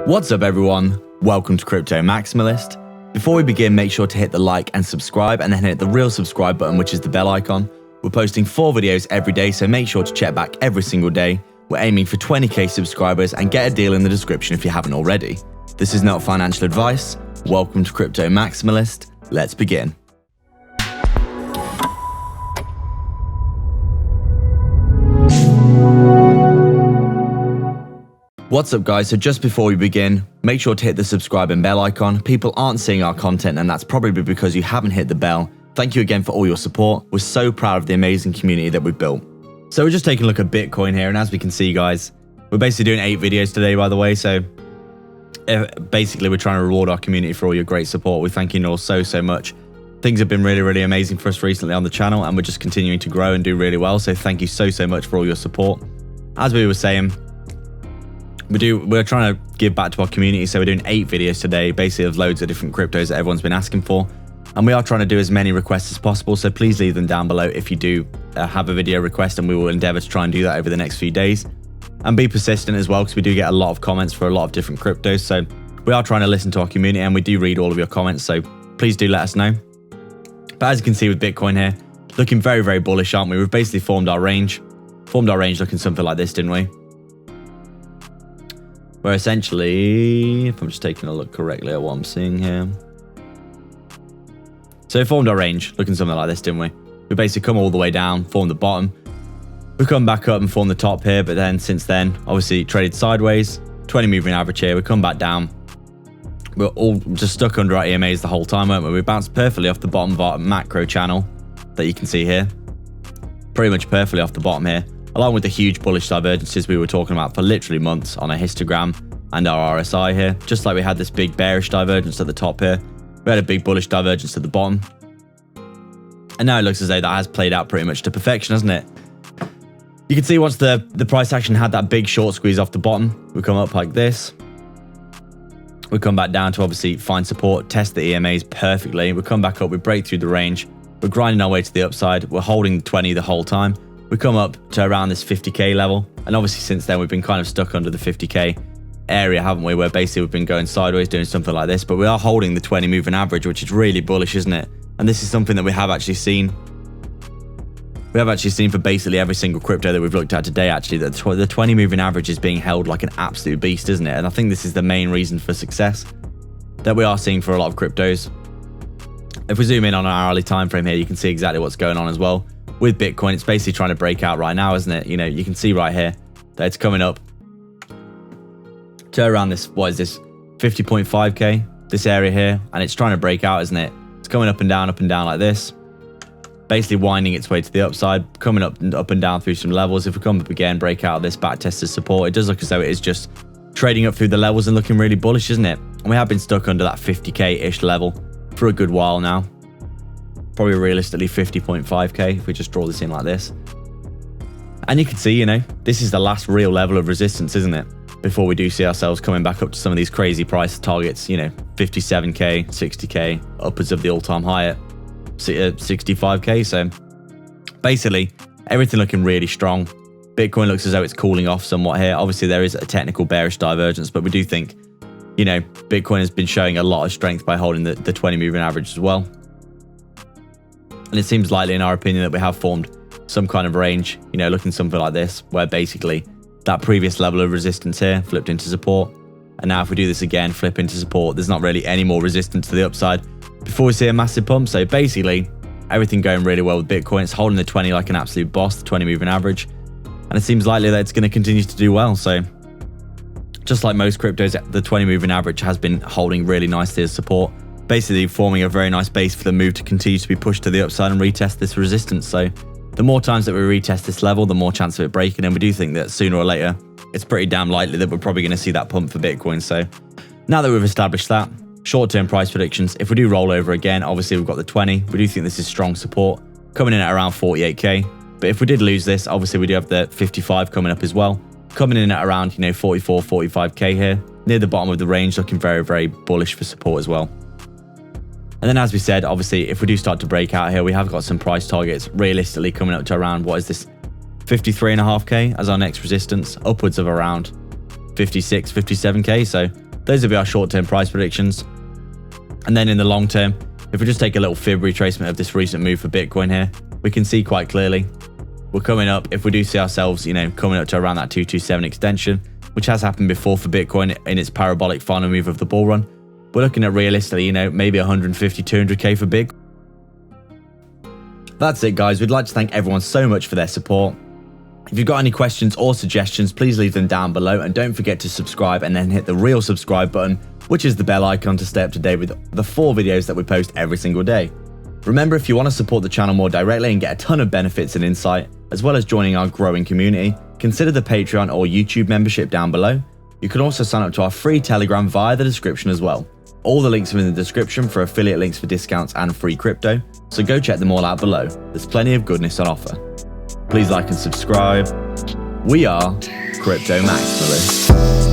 What's up everyone, welcome to Crypto Maximalist. Before we begin, make sure to hit the like and subscribe and then hit the real subscribe button, which is the bell icon. We're posting 4 videos every day, so make sure to check back every single day. We're aiming for 20k subscribers and get a deal in the description if you haven't already. This is not financial advice. Welcome to Crypto Maximalist. Let's begin. What's up guys, so just before we begin, make sure to hit the subscribe and bell icon. People aren't seeing our content and that's probably because you haven't hit the bell. Thank you again for all your support. We're so proud of the amazing community that we've built. So we're just taking a look at Bitcoin here, and as we can see guys, we're basically doing 8 videos today by the way, so basically we're trying to reward our community for all your great support. We thank you all so much. Things have been really amazing for us recently on the channel and we're just continuing to grow and do really well, so thank you so much for all your support. As we were saying, we're trying to give back to our community, so we're doing 8 videos today, basically of loads of different cryptos that everyone's been asking for, and we are trying to do as many requests as possible, so please leave them down below if you do have a video request, and we will endeavor to try and do that over the next few days. And be persistent as well, because we do get a lot of comments for a lot of different cryptos, so we are trying to listen to our community and we do read all of your comments, so please do let us know. But as you can see with Bitcoin here, looking very bullish, aren't we? We've basically formed our range looking something like this, didn't we? Where essentially, if I'm just taking a look correctly at what I'm seeing here. So we formed our range, looking something like this, didn't we? We basically come all the way down, formed the bottom. We come back up and form the top here, but then since then, obviously traded sideways, 20 moving average here, we come back down. We're all just stuck under our EMAs the whole time, weren't we? We bounced perfectly off the bottom macro channel that you can see here. Pretty much perfectly off the bottom here, along with the huge bullish divergences we were talking about for literally months on our histogram and our RSI here. Just like we had this big bearish divergence at the top here, we had a big bullish divergence at the bottom. And now it looks as though that has played out pretty much to perfection, hasn't it? You can see once the price action had that big short squeeze off the bottom, we come up like this. We come back down to obviously find support, test the EMAs perfectly. We come back up, we break through the range. We're grinding our way to the upside. We're holding 20 the whole time. We come up to around this 50k level, and obviously since then we've been kind of stuck under the 50k area, haven't we, where basically we've been going sideways doing something like this, but we are holding the 20 moving average, which is really bullish, isn't it? And this is something that we have actually seen for basically every single crypto that we've looked at today, actually, that the 20 moving average is being held like an absolute beast, isn't it? And I think this is the main reason for success that we are seeing for a lot of cryptos. If we zoom in on our hourly time frame here, you can see exactly what's going on as well. With Bitcoin, it's basically trying to break out right now, isn't it? You know, you can see right here that it's coming up to around this, what is this, 50.5k, this area here, and it's trying to break out, isn't it? It's coming up and down like this, basically winding its way to the upside, coming up and down through some levels. If we come up again, break out of this back tested support, it does look as though it is just trading up through the levels and looking really bullish, isn't it? And we have been stuck under that 50k-ish level for a good while now. Probably realistically 50.5k if we just draw this in like this. And you can see, you know, this is the last real level of resistance, isn't it? Before we do see ourselves coming back up to some of these crazy price targets, you know, 57k, 60k, upwards of the all-time high at 65k. So basically everything looking really strong. Bitcoin looks as though it's cooling off somewhat here. Obviously there is a technical bearish divergence, but we do think, you know, Bitcoin has been showing a lot of strength by holding the 20 moving average as well. And it seems likely, in our opinion, that we have formed some kind of range, you know, looking something like this, where basically that previous level of resistance here flipped into support. And now if we do this again, flip into support, there's not really any more resistance to the upside before we see a massive pump. So basically, everything going really well with Bitcoin. It's holding the 20 like an absolute boss, the 20 moving average. And it seems likely that it's going to continue to do well. So just like most cryptos, the 20 moving average has been holding really nicely as support, basically forming a very nice base for the move to continue to be pushed to the upside and retest this resistance. So the more times that we retest this level, the more chance of it breaking, and we do think that sooner or later it's pretty damn likely that we're probably going to see that pump for Bitcoin. So now that we've established that, short-term price predictions, if we do roll over again, obviously we've got the 20, we do think this is strong support coming in at around 48k, but if we did lose this, obviously we do have the 55 coming up as well, coming in at around, you know, 45k here, near the bottom of the range, looking very bullish for support as well. And then as we said, obviously, if we do start to break out here, we have got some price targets realistically coming up to around, what is this, 53.5k as our next resistance, upwards of around 56, 57k. So Those will be our short-term price predictions. And then in the long term, if we just take a little fib retracement of this recent move for Bitcoin here, we can see quite clearly we're coming up. If we do see ourselves, coming up to around that 227 extension, which has happened before for Bitcoin in its parabolic final move of the bull run, we're looking at realistically, maybe 150, 200k for Bitcoin. That's it, guys. We'd like to thank everyone so much for their support. If you've got any questions or suggestions, please leave them down below, and don't forget to subscribe and then hit the real subscribe button, which is the bell icon, to stay up to date with the 4 videos that we post every single day. Remember, if you want to support the channel more directly and get a ton of benefits and insight, as well as joining our growing community, consider the Patreon or YouTube membership down below. You can also sign up to our free Telegram via the description as well. All the links are in the description for affiliate links for discounts and free crypto, so go check them all out below. There's plenty of goodness on offer. Please like and subscribe. We are Crypto Maximalist.